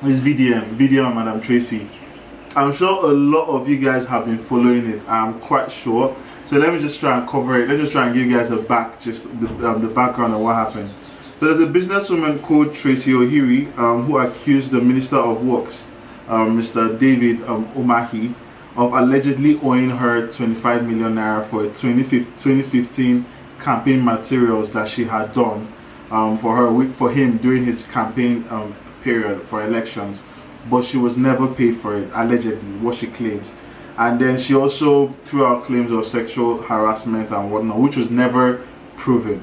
It's VDM and Madam Tracy. I'm sure a lot of you guys have been following it. I'm quite sure. So let me just try and cover it. Let me just try and give you guys the background of what happened. So there's a businesswoman called Tracy O'Hiri who accused the Minister of Works, Mr. David Umahi, of allegedly owing her 25 million naira for 2015 campaign materials that she had done for him during his campaign period for elections, but she was never paid for it, allegedly, what she claims. And then she also threw out claims of sexual harassment and whatnot, which was never proven.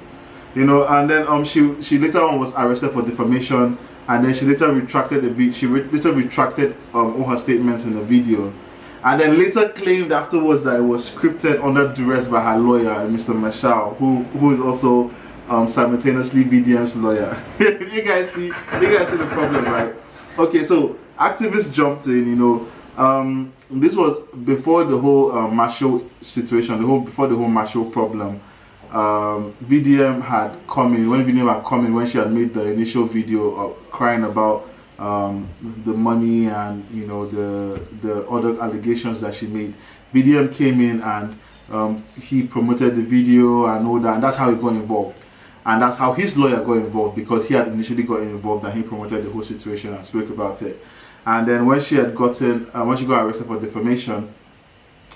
And then she later on was arrested for defamation, and then she later retracted all her statements in the video, and then later claimed afterwards that it was scripted under duress by her lawyer, Mr. Marshall, who is also simultaneously VDM's lawyer. you guys see the problem, right? Okay, so activists jumped in. This was before the whole Marshall situation, before the whole Marshall problem. VDM had come in when she had made the initial video crying about the money and the other allegations that she made. VDM came in and he promoted the video and all that, and that's how he got involved. And that's how his lawyer got involved, because he had initially got involved and he promoted the whole situation and spoke about it. And then when she got arrested for defamation,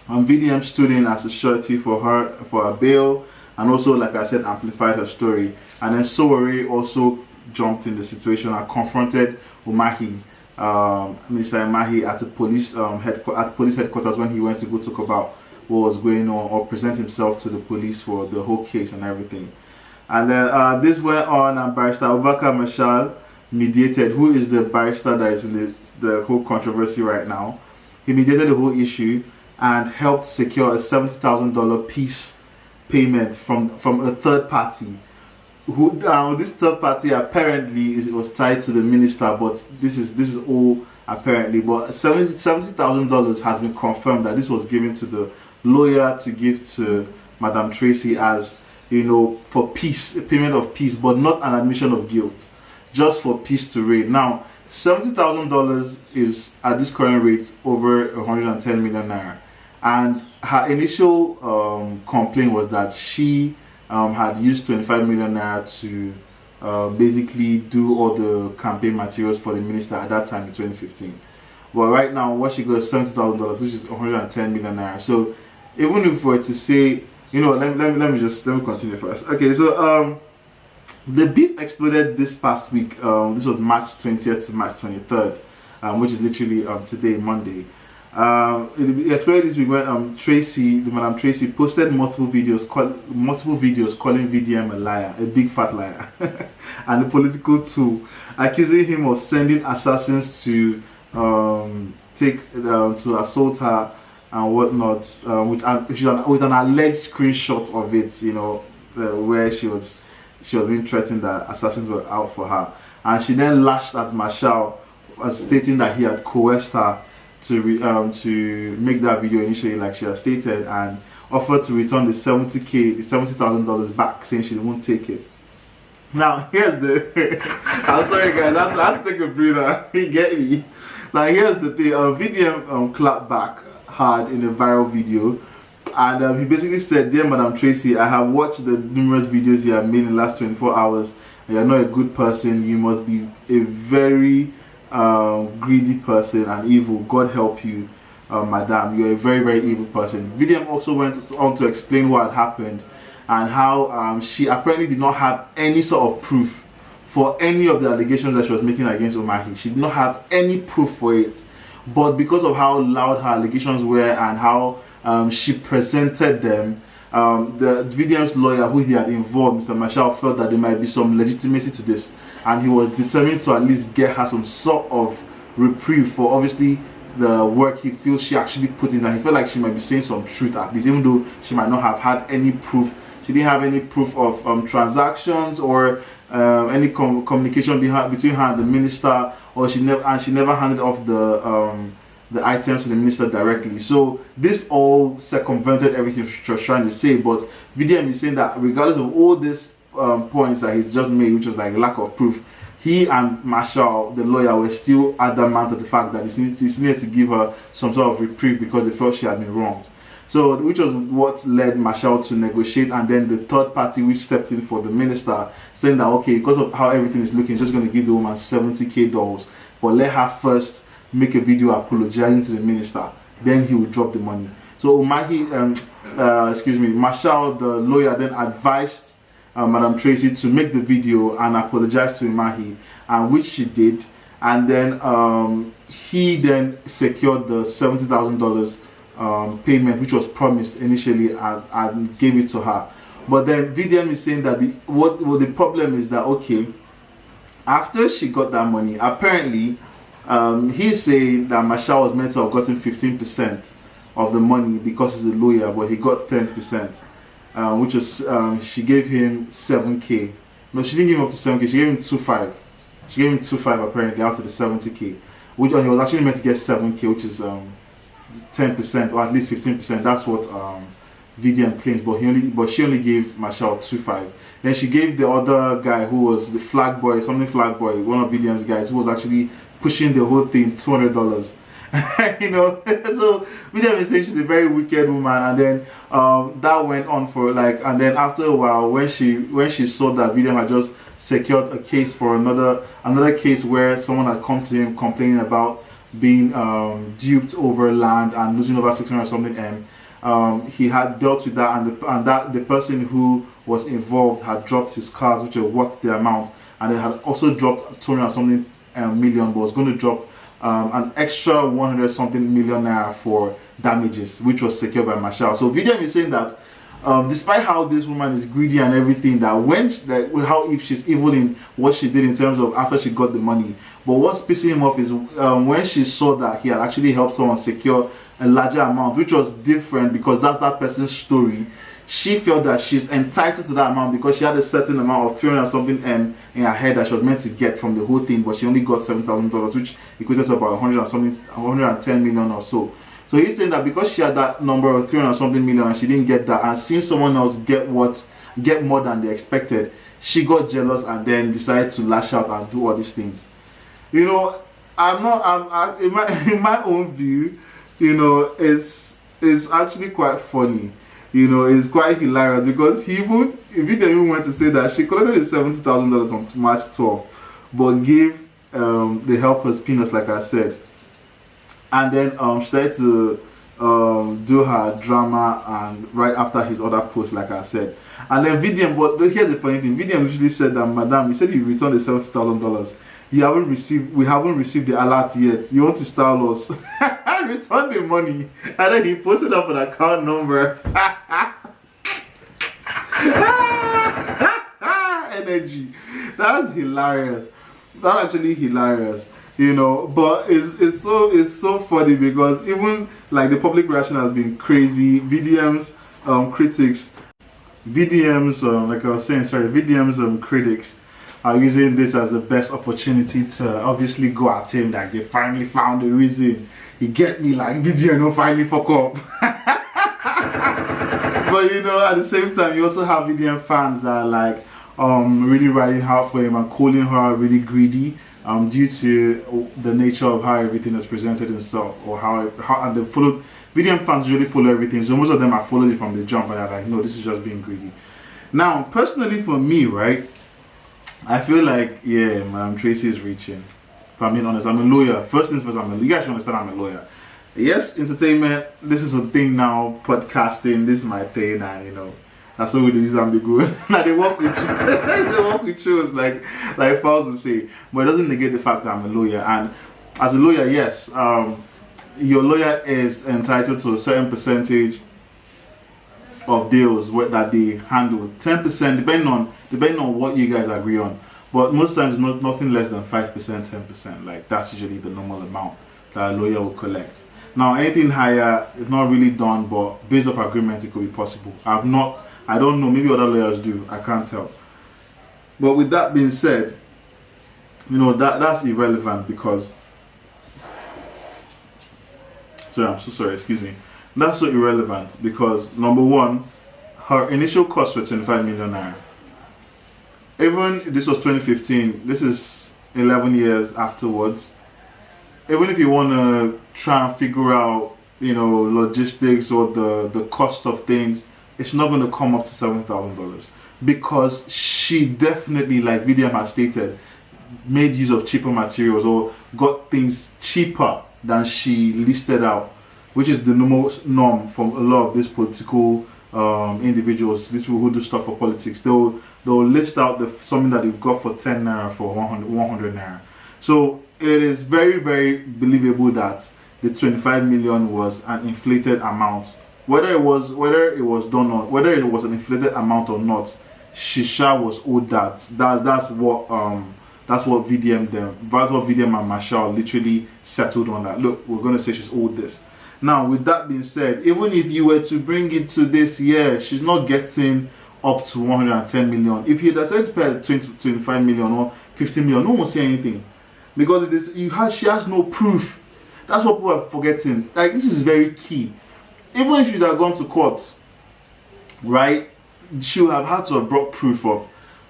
VDM stood in as a surety for her bail, and also, like I said, amplified her story. And then Sowore also jumped in the situation and confronted Umahi, Mr. Umahi, at the police headquarters when he went to go talk about what was going on or present himself to the police for the whole case and everything. And then this went on, and Barrister Abubakar Marshall mediated, who is the barrister that is in the whole controversy right now. He mediated the whole issue and helped secure a $70,000 peace payment from a third party. This third party apparently was tied to the minister, but this is all apparently. But $70,000 has been confirmed that this was given to the lawyer to give to Madam Tracy as, for peace, a payment of peace, but not an admission of guilt, just for peace to reign. Now, $70,000 is at this current rate over 110 million naira, and her initial complaint was that she had used 25 million naira to basically do all the campaign materials for the minister at that time in 2015. But right now, what she got is $70,000, which is 110 million naira. So even if we were to say, let me continue first. Okay, so the beef exploded this past week. This was March 20th to March 23rd, which is literally today, Monday. It exploded this week when Madam Tracy posted multiple videos calling VDM a liar, a big fat liar, and a political tool, accusing him of sending assassins to to assault her and whatnot, with an alleged screenshot of it, where she was being threatened that assassins were out for her, and she then lashed at Marshall, stating that he had coerced her to make that video initially, like she had stated, and offered to return the $70,000 back, saying she won't take it. Now here's the I'm sorry guys, I have to take a breather. You get me? Like, here's the thing. VDM clapped back hard in a viral video, and he basically said, "Dear Madam Tracy, I have watched the numerous videos you have made in the last 24 hours, and you're not a good person. You must be a very greedy person and evil. God help you, madam. You're a very, very evil person." VDM also went on to explain what had happened and how she apparently did not have any sort of proof for any of the allegations that she was making against Umahi. She did not have any proof for it, but because of how loud her allegations were and how she presented them, the VDM's lawyer, who he had involved, Mr. Marshall, felt that there might be some legitimacy to this, and he was determined to at least get her some sort of reprieve for obviously the work he feels she actually put in, and he felt like she might be saying some truth at least, even though she might not have had any proof. She didn't have any proof of transactions or any communication between her and the minister, or she never handed off the items to the minister directly. So this all circumvented everything she was trying to say. But VDM is saying that regardless of all these points that he's just made, which was like lack of proof, he and Marshall, the lawyer, were still adamant of the fact that he needed to give her some sort of reprieve because they felt she had been wronged. So, which was what led Marshall to negotiate, and then the third party which stepped in for the minister, saying that okay, because of how everything is looking, he's just going to give the woman $70,000, but let her first make a video apologizing to the minister, then he will drop the money. So Marshall, the lawyer, then advised Madam Tracy to make the video and apologize to Umahi, and which she did, and then he then secured the $70,000 payment which was promised initially, and gave it to her. But then VDM is saying that the problem is that okay, after she got that money, apparently he's saying that Marshall was meant to have gotten 15% of the money because he's a lawyer, but he got 10%, which was she gave him 7K. No, she didn't give him up to 7K. She gave him 2.5. She gave him 2.5 apparently out of the 70K, which he was actually meant to get 7K, which is 10% or at least 15%. That's what VDM claims, but she only gave Marshall 2.5. Then she gave the other guy who was the flag boy, one of VDM's guys, who was actually pushing the whole thing, $200. You know, so VDM is saying she's a very wicked woman, and then that went on for and then after a while, when she saw that VDM had just secured a case for another case where someone had come to him complaining about being duped over land and losing over 600 something M. He had dealt with that, and the person who was involved had dropped his cars, which were worth the amount, and they had also dropped 200 something million, but was going to drop an extra 100 something million naira for damages, which was secured by Marshall. So VDM is saying that despite how this woman is greedy and everything, if she's evil in what she did in terms of after she got the money, but what's pissing him off is when she saw that he had actually helped someone secure a larger amount, which was different because that's that person's story. She felt that she's entitled to that amount because she had a certain amount of 300 something M in her head that she was meant to get from the whole thing, but she only got $7,000, which equated to about 110 million or so. So he's saying that because she had that number of 300 something million and she didn't get that, and seeing someone else get more than they expected, she got jealous and then decided to lash out and do all these things. You know, in my own view, you know, it's actually quite funny. You know, it's quite hilarious because he didn't even want to say that she collected the $70,000 on March 12th, but gave the helpers peanuts, like I said, and then she started to do her drama and right after his other post, like I said, and then VDM. But here's the funny thing: VDM literally said that, Madam, he said you returned the $70,000. We haven't received the alert yet. You want to style us? Return the money, and then he posted up an account number. Energy. That's hilarious. That's actually hilarious. You know, but it's so funny because even like the public reaction has been crazy. VDM's critics, VDM's critics are using this as the best opportunity to obviously go at him, like they finally found a reason. He get me, like VDM no finally fuck up. But you know, at the same time, you also have VDM fans that are like really riding hard for him and calling her really greedy due to the nature of how everything is presented himself, or how and they follow. VDM fans usually follow everything, so most of them have followed it from the jump and they're like, no, this is just being greedy. Now, personally for me, right, I feel like, yeah, Madam Tracy is reaching. If I'm being honest, I'm a lawyer. First things first, you guys should understand I'm a lawyer. Yes, entertainment, this is a thing now, podcasting, this is my thing, and you know, that's what we do, this is how they go. Now they work with you. They work with shows, like Fowles would say. But it doesn't negate the fact that I'm a lawyer. And as a lawyer, yes, your lawyer is entitled to a certain percentage of deals that they handle. 10%, depending on what you guys agree on. But most times, nothing less than 5%, 10%. Like that's usually the normal amount that a lawyer will collect. Now, anything higher is not really done, but based off agreement, it could be possible. I don't know. Maybe other lawyers do. I can't tell. But with that being said, you know that's irrelevant because. Sorry, I'm so sorry. Excuse me. That's so irrelevant because number one, her initial costs were 25 million naira. Even this was 2015. This is 11 years afterwards. Even if you want to try and figure out, you know, logistics or the cost of things, it's not going to come up to $7,000, because she definitely, like VDM has stated, made use of cheaper materials or got things cheaper than she listed out, which is the most norm from a lot of these political individuals, these people who do stuff for politics. They'll list out something that they've got for 10 naira for 100 naira. So it is very, very believable that the 25 million was an inflated amount. Whether it was done or whether it was an inflated amount or not, Shisha was owed that. That's what VDM and Marshall literally settled on. That look, we're gonna say she's owed this. Now, with that being said, even if you were to bring it to this year, she's not getting up to 110 million. If you decide to pay 25 million or 50 million, no one will say anything, because she has no proof. That's what people are forgetting. Like, this is very key. Even if she'd have gone to court, right, she would have had to have brought proof of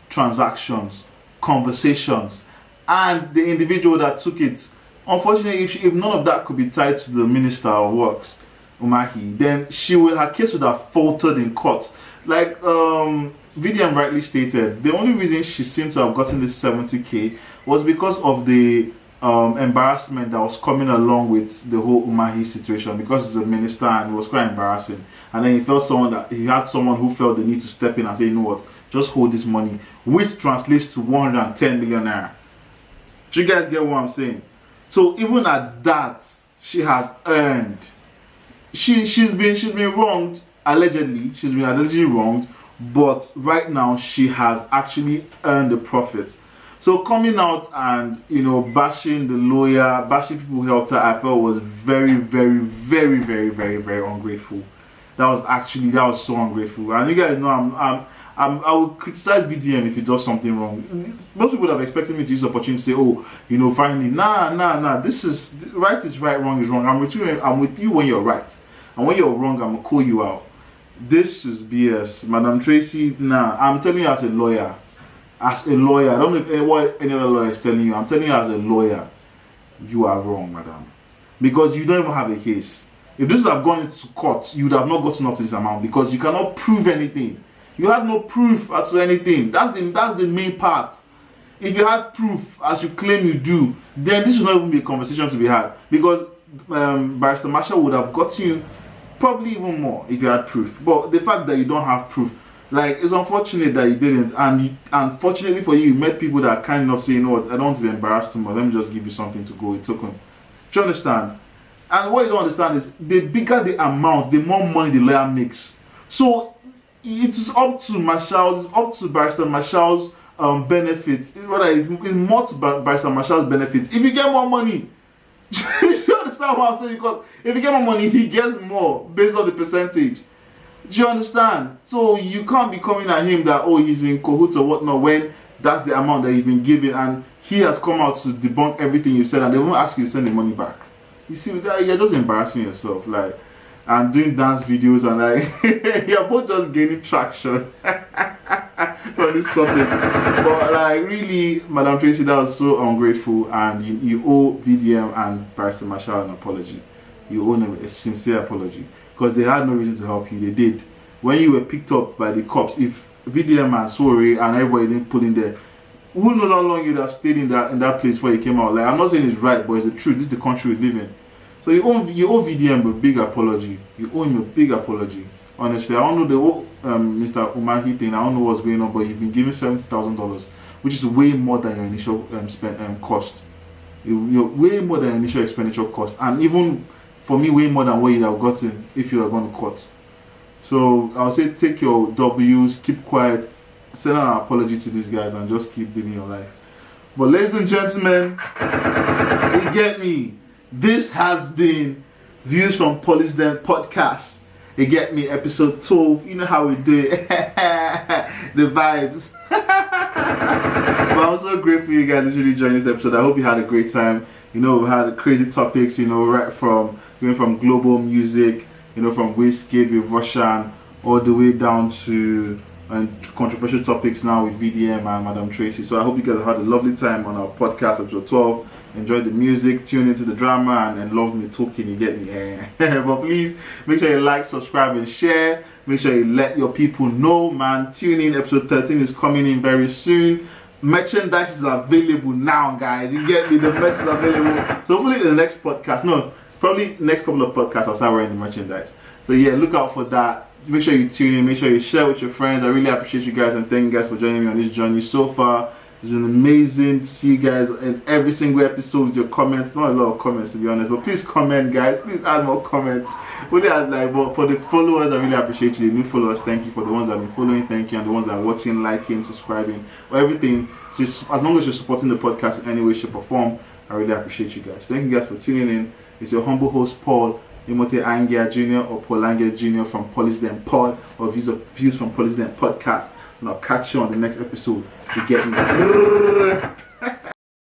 transactions, conversations, and the individual that took it. Unfortunately, if none of that could be tied to the Minister of Works, Umahi, then her case would have faltered in court. Like VDM rightly stated, the only reason she seemed to have gotten this 70k was because of the embarrassment that was coming along with the whole Umahi situation, because he's a minister and it was quite embarrassing. And then he had someone who felt the need to step in and say, you know what, just hold this money, which translates to 110 million naira. Do you guys get what I'm saying? So even at that, she has earned. She's been wronged, allegedly. She's been allegedly wronged, but right now she has actually earned the profit. So coming out and, you know, bashing the lawyer, bashing people who helped her, I felt was very, very, very, very, very, very ungrateful. That was so ungrateful. And you guys know I will criticize VDM if he does something wrong. Most people have expected me to use the opportunity to say, oh, you know, finally, nah. This is right is right, wrong is wrong. I'm with you when you're right, and when you're wrong, I'm gonna call you out. This is BS, Madam Tracy. Nah, I'm telling you as a lawyer. I don't know what any other lawyer is telling you. I'm telling you as a lawyer, you are wrong, madam, because you don't even have a case. If this would have gone into court, you would have not gotten up to this amount, because you cannot prove anything. You had no proof as to anything. That's the main part. If you had proof, as you claim you do, then this would not even be a conversation to be had, because Barrister Marshall would have gotten you probably even more if you had proof. But the fact that you don't have proof, like, it's unfortunate that you didn't, and unfortunately for you, you met people that are kind enough saying, you know what, I don't want to be embarrassed too much, let me just give you something to go. It took them. Do you understand? And what you don't understand is, the bigger the amount, the more money the lawyer makes. So it's up to Barrister Marshall's benefits. Rather, it's more to Barrister Marshall's benefits if you get more money. Do you understand what I'm saying? Because if you get more money, he gets more based on the percentage. Do you understand? So you can't be coming at him that, oh, he's in cahoots or whatnot, when that's the amount that you've been given, and he has come out to debunk everything you said, and they won't ask you to send the money back. You see, with that, you're just embarrassing yourself, like, and doing dance videos, and like, you're both just gaining traction on this topic. But like, really, Madam Tracy, that was so ungrateful, and you owe VDM and Barrister Marshall an apology. You owe them a sincere apology, because they had no reason to help you. They did. When you were picked up by the cops, if VDM and Sori and everybody didn't pull in there, who knows how long you'd have stayed in that place before you came out. Like, I'm not saying it's right, but it's the truth. This is the country we live in. So you owe VDM a big apology. You owe him a big apology. Honestly, I don't know the whole Mr. Umahi thing. I don't know what's going on, but you've been given $70,000, which is way more than your initial cost. You're way more than your initial expenditure cost, and even for me, way more than what you'd have gotten if you had gone to court. So I'll say, take your W's, keep quiet, send out an apology to these guys, and just keep living your life. But ladies and gentlemen, you get me. This has been Views from Paulys Den podcast. You get me, episode 12. You know how we do it. The vibes. But I'm so grateful you guys really joined this episode. I hope you had a great time. You know, we had crazy topics, you know, right from going from global music, you know, from Whiskey with Russian, all the way down to and controversial topics now with VDM and Madam Tracy. So I hope you guys had a lovely time on our podcast episode 12. Enjoy the music, tune into the drama, and love me talking, you get me. But please make sure you like, subscribe, and share. Make sure you let your people know, man. Tune in, episode 13 is coming in very soon. Merchandise is available now, guys. You get me? The merch is available. So hopefully in the next podcast, no, probably next couple of podcasts, I'll start wearing the merchandise. So yeah, look out for that. Make sure you tune in. Make sure you share with your friends. I really appreciate you guys, and thank you guys for joining me on this journey so far. It's been amazing to see you guys in every single episode with your comments. Not a lot of comments, to be honest, but please comment, guys. Please add more comments. Only add but for the followers, I really appreciate you. The new followers, thank you. For the ones that have been following, thank you. And the ones that are watching, liking, subscribing, or everything. So as long as you're supporting the podcast in any way, shape, or form, I really appreciate you guys. Thank you guys for tuning in. It's your humble host, Paul Angya Jr. or Paul Angya Jr. from Paulys then Paul, or views from Paulys then podcast. And I'll catch you on the next episode. You get me?